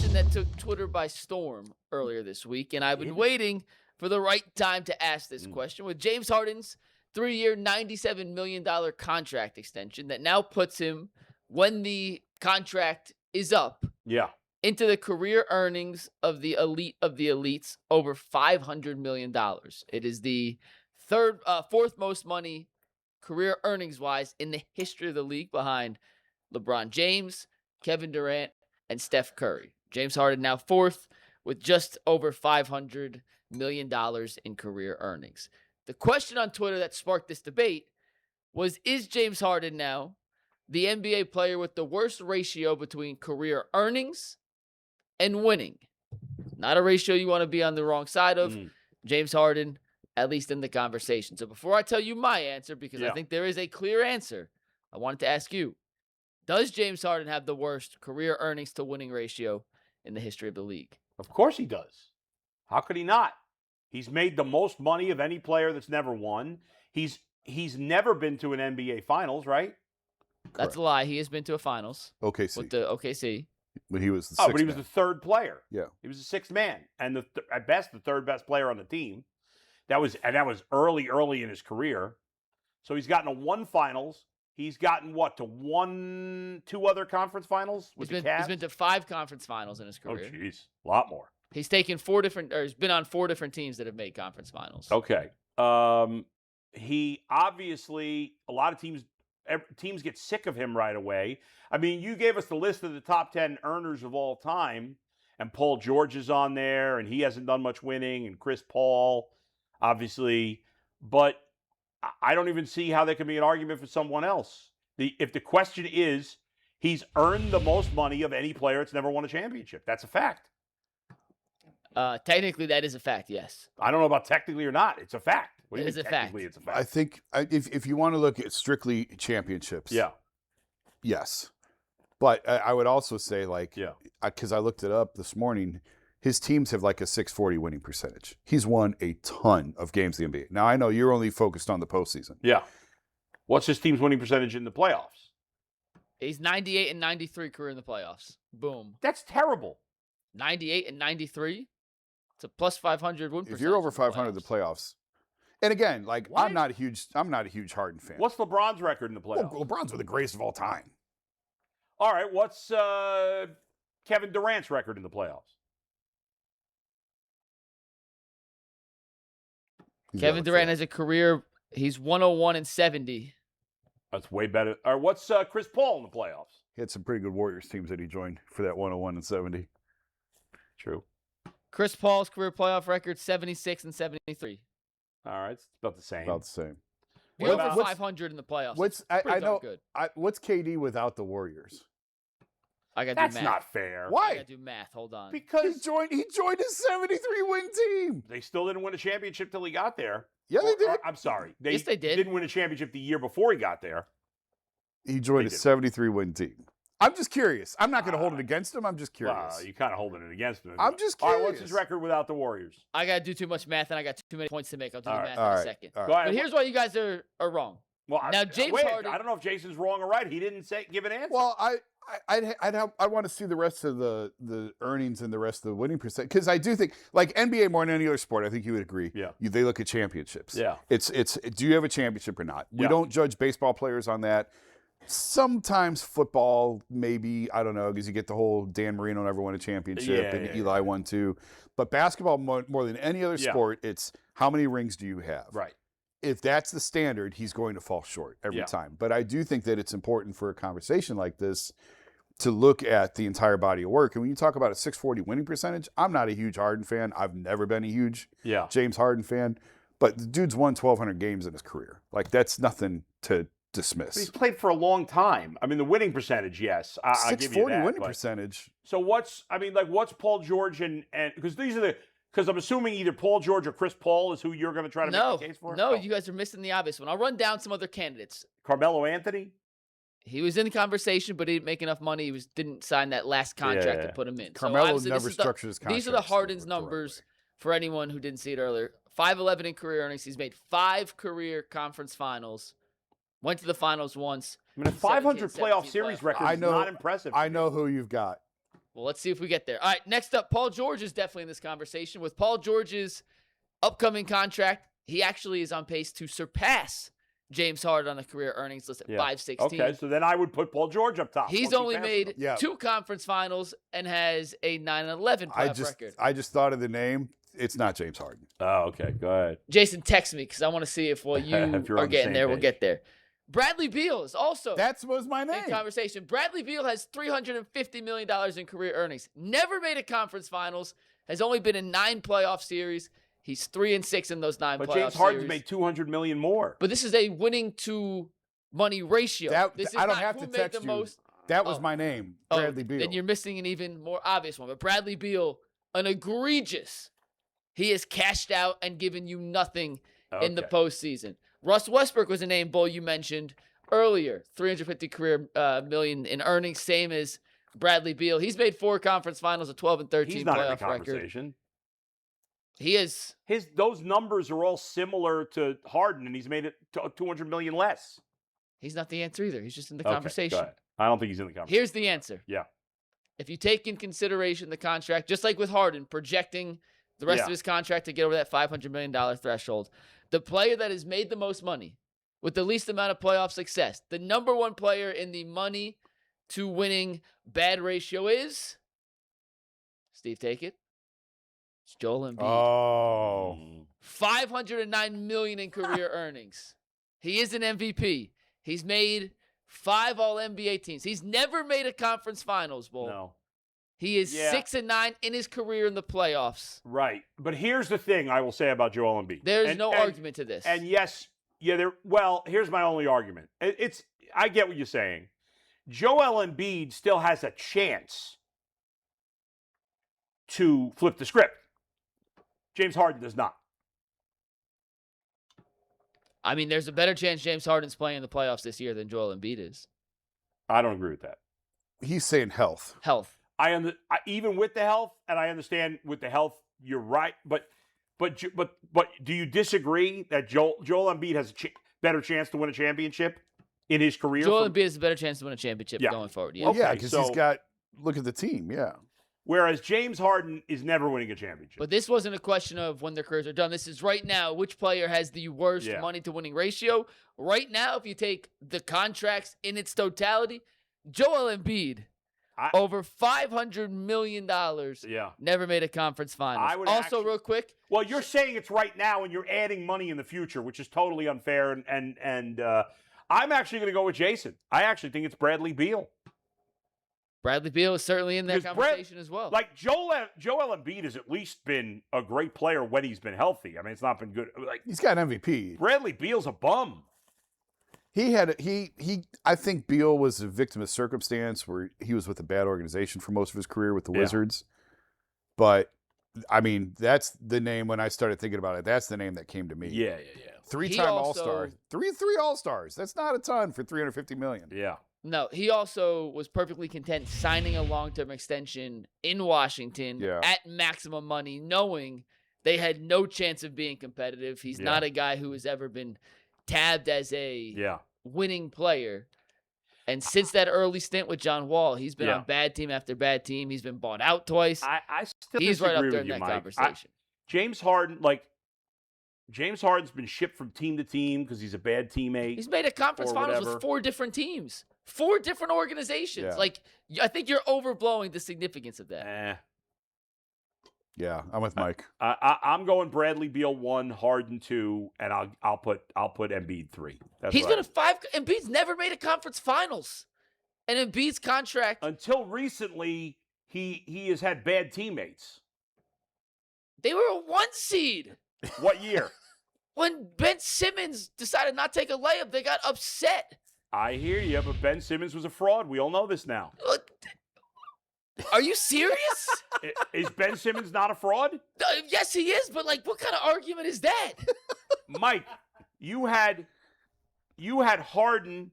question that took Twitter by storm earlier this week, and I've been waiting for the right time to ask this question. With James Harden's 3-year, $97 million contract extension that now puts him, when the contract is up, into the career earnings of the elite of the elites, over $500 million. It is the fourth most money career earnings-wise in the history of the league, behind LeBron James, Kevin Durant, and Steph Curry. James Harden now fourth with just over $500 million in career earnings. The question on Twitter that sparked this debate was, is James Harden now the NBA player with the worst ratio between career earnings and winning? Not a ratio you want to be on the wrong side of. James Harden, at least in the conversation. So before I tell you my answer, because I think there is a clear answer, I wanted to ask you, does James Harden have the worst career earnings to winning ratio in the history of the league? Of course he does. How could he not? He's made the most money of any player that's never won. He's never been to an NBA Finals, right? That's a lie. He has been to a Finals. OKC. With the OKC. But he was the sixth but he was the third player. Yeah. He was the sixth man. And at best, the third best player on the team. That was early in his career. So he's gotten to one Finals. He's gotten to two other conference finals with the Cavs? He's been to 5 conference finals in his career. Oh, jeez. A lot more. He's taken he's been on 4 different teams that have made conference finals. Okay. He obviously, a lot of teams get sick of him right away. I mean, you gave us the list of the top 10 earners of all time, and Paul George is on there, and he hasn't done much winning, and Chris Paul, obviously. But I don't even see how there can be an argument for someone else. If the question is, he's earned the most money of any player that's never won a championship. That's a fact. Technically, that is a fact, yes. I don't know about technically or not. It's a fact. It is a fact. It's a fact. I think if you want to look at strictly championships, yes. But I would also say, because I looked it up this morning, his teams have like a 640 winning percentage. He's won a ton of games in the NBA. Now, I know you're only focused on the postseason. Yeah. What's his team's winning percentage in the playoffs? He's 98 and 93 career in the playoffs. Boom. That's terrible. 98 and 93? It's a plus 500 win percentage. If you're over 500 in the playoffs. And again, I'm not a huge Harden fan. What's LeBron's record in the playoffs? Well, LeBron's with the greatest of all time. All right. What's Kevin Durant's record in the playoffs? Kevin Durant has a career. He's 101 and 70. That's way better. Or what's Chris Paul in the playoffs? He had some pretty good Warriors teams that he joined for that 101 and 70. True. Chris Paul's career playoff record, 76 and 73. All right. It's about the same. About the same. He's over 500 in the playoffs. I know. Good. What's KD without the Warriors? I got to do math. That's not fair. Why? I got to do math. Hold on. Because he joined his 73-win team. They still didn't win a championship till he got there. Yeah, they did. I'm sorry. Yes, they did. Didn't win a championship the year before he got there. He joined a 73-win team. I'm just curious. I'm not going to hold it against him. I'm just curious. You're kind of holding it against him. I'm just curious. All right, what's his record without the Warriors? I got to do too much math, and I got too many points to make. I'll do the math in a second. All right. Go ahead. But here's why you guys are wrong. Well, now, James Harden. I don't know if Jason's wrong or right. He didn't give an answer. Well, I want to see the rest of the earnings and the rest of the winning percent, because I do think, like NBA more than any other sport, I think you would agree. Yeah. They look at championships. Yeah. It's do you have a championship or not? We don't judge baseball players on that. Sometimes football, maybe, I don't know, because you get the whole Dan Marino never won a championship and Eli won too. But basketball, more than any other sport, it's how many rings do you have? Right. If that's the standard, he's going to fall short every time. But I do think that it's important for a conversation like this to look at the entire body of work. And when you talk about a 640 winning percentage, I'm not a huge Harden fan. I've never been a huge James Harden fan. But the dude's won 1,200 games in his career. Like, that's nothing to dismiss. But he's played for a long time. I mean, the winning percentage, yes. I'll give you that. 640 winning percentage. So what's Paul George and because these are because I'm assuming either Paul George or Chris Paul is who you're going to try to make the case for? No, you guys are missing the obvious one. I'll run down some other candidates. Carmelo Anthony? He was in the conversation, but he didn't make enough money. He didn't sign that last contract to put him in. Carmelo never structured his contract. These are the Harden's numbers for anyone who didn't see it earlier. 511 in career earnings. He's made 5 career conference finals. Went to the finals once. I mean, a 500 playoff series record is not impressive. I know who you've got. Well, let's see if we get there. All right, next up, Paul George is definitely in this conversation. With Paul George's upcoming contract, he actually is on pace to surpass James Harden on the career earnings list at $516. Okay, so then I would put Paul George up top. He's only made 2 conference finals and has a 9-11 playoff record. I just thought of the name. It's not James Harden. Oh, okay. Go ahead. Jason, text me because I want to see if while you are getting there, we'll get there. Bradley Beal is also that was my name. In conversation. Bradley Beal has $350 million in career earnings. Never made a conference finals. Has only been in 9 playoff series. He's 3-6 in those 9 playoff series. But James Harden's made $200 million more. But this is a winning to money ratio. I don't have to text you. That was my name, Bradley Beal. Then you're missing an even more obvious one. But Bradley Beal, an egregious. He has cashed out and given you nothing in the postseason. Russ Westbrook was a name, Bull, you mentioned earlier. 350 career million in earnings, same as Bradley Beal. He's made 4 conference finals, a 12 and 13 He's not playoff in the conversation. record. He is. Those numbers are all similar to Harden, and he's made it $200 million less. He's not the answer either. He's just in the conversation. Go ahead. I don't think he's in the conversation. Here's the answer. Yeah. If you take in consideration the contract, just like with Harden, projecting the rest of his contract to get over that $500 million threshold, the player that has made the most money with the least amount of playoff success, the number 1 player in the money to winning bad ratio is, Steve, take it. It's Joel Embiid. Oh. $509 million in career earnings. He is an MVP. He's made 5 All-NBA teams. He's never made a conference finals, Bull. No. He is 6-9 in his career in the playoffs. Right. But here's the thing I will say about Joel Embiid. There's no argument to this. And yes, here's my only argument. I get what you're saying. Joel Embiid still has a chance to flip the script. James Harden does not. I mean, there's a better chance James Harden's playing in the playoffs this year than Joel Embiid is. I don't agree with that. He's saying health. Even with the health, and I understand with the health, you're right. But do you disagree that Joel Embiid has a better chance to win a championship in his career? Joel Embiid has a better chance to win a championship going forward. Yeah, because he's got look at the team. Yeah. Whereas James Harden is never winning a championship. But this wasn't a question of when their careers are done. This is right now, which player has the worst money to winning ratio. Right now, if you take the contracts in its totality, Joel Embiid, over $500 million, never made a conference finals. Real quick. Well, you're saying it's right now and you're adding money in the future, which is totally unfair. And I'm actually going to go with Jason. I actually think it's Bradley Beal. Bradley Beal is certainly in that conversation as well. Like Joel Embiid has at least been a great player when he's been healthy. I mean, it's not been good. Like he's got an MVP. Bradley Beal's a bum. I think Beal was a victim of circumstance where he was with a bad organization for most of his career with the Wizards. But I mean, that's the name when I started thinking about it. That's the name that came to me. Yeah. 3-time All-Star. 3 All-Stars. That's not a ton for $350 million. Yeah. No, he also was perfectly content signing a long-term extension in Washington at maximum money, knowing they had no chance of being competitive. He's not a guy who has ever been tabbed as a winning player. And since that early stint with John Wall, he's been on bad team after bad team. He's been bought out twice. I still he's right up there in you, that Mike. conversation. James Harden's been shipped from team to team because he's a bad teammate. He's made a conference finals with 4 different teams, 4 different organizations. I think you're overblowing the significance of that. Yeah, I'm with Mike. I'm going Bradley Beal 1, Harden 2, and I'll put Embiid 3. He's been a 5. Embiid's never made a conference finals, and Embiid's contract until recently he has had bad teammates. They were a 1 seed. What year? When Ben Simmons decided not to take a layup, they got upset. I hear you, but Ben Simmons was a fraud. We all know this now. Are you serious? Is Ben Simmons not a fraud? Yes, he is, but what kind of argument is that? Mike, you had Harden.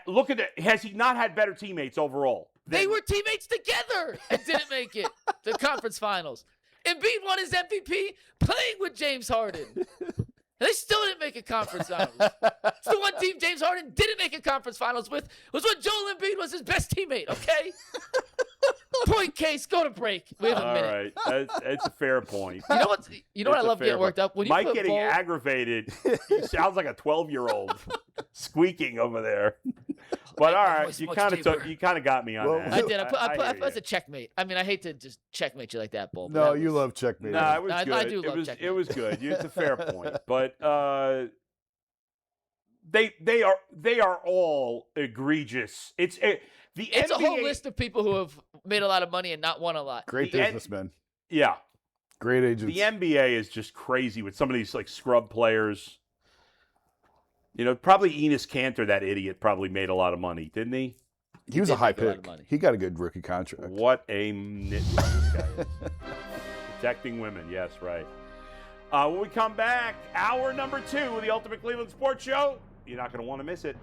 Look at it. Has he not had better teammates overall? They were teammates together and didn't make it to conference finals. Embiid won his MVP playing with James Harden. And they still didn't make a conference finals. It's the one team James Harden didn't make a conference finals with was when Joel Embiid was his best teammate, okay? Point case, go to break. We have a All minute. right, it's a fair point. You know what? You know what I It's a love getting fair worked point. up when you Mike put getting Bo- aggravated. He sounds like a 12-year-old squeaking over there. But all My right, voice you much kind of deeper. You kind of got me on Well, that. I did. I hear put you. as a checkmate. I mean, I hate to just checkmate you like that, Bull. but No, that you was- love checkmate. No, it was I good. do love it was checkmate. it was good. It's a fair point, but they are all egregious. It's the It's NBA, a whole list of people who have made a lot of money and not won a lot. Great The end- businessmen. Yeah, Great agents. the NBA is just crazy with some of these like scrub players. You know, probably Enos Kanter, that idiot, probably made a lot of money, didn't he? he was a did high make a lot of pick. money. He got a good rookie contract. What a nitwit this guy is. Protecting women, yes, right. When we come back, hour number 2 of the Ultimate Cleveland Sports Show, you're not going to want to miss it.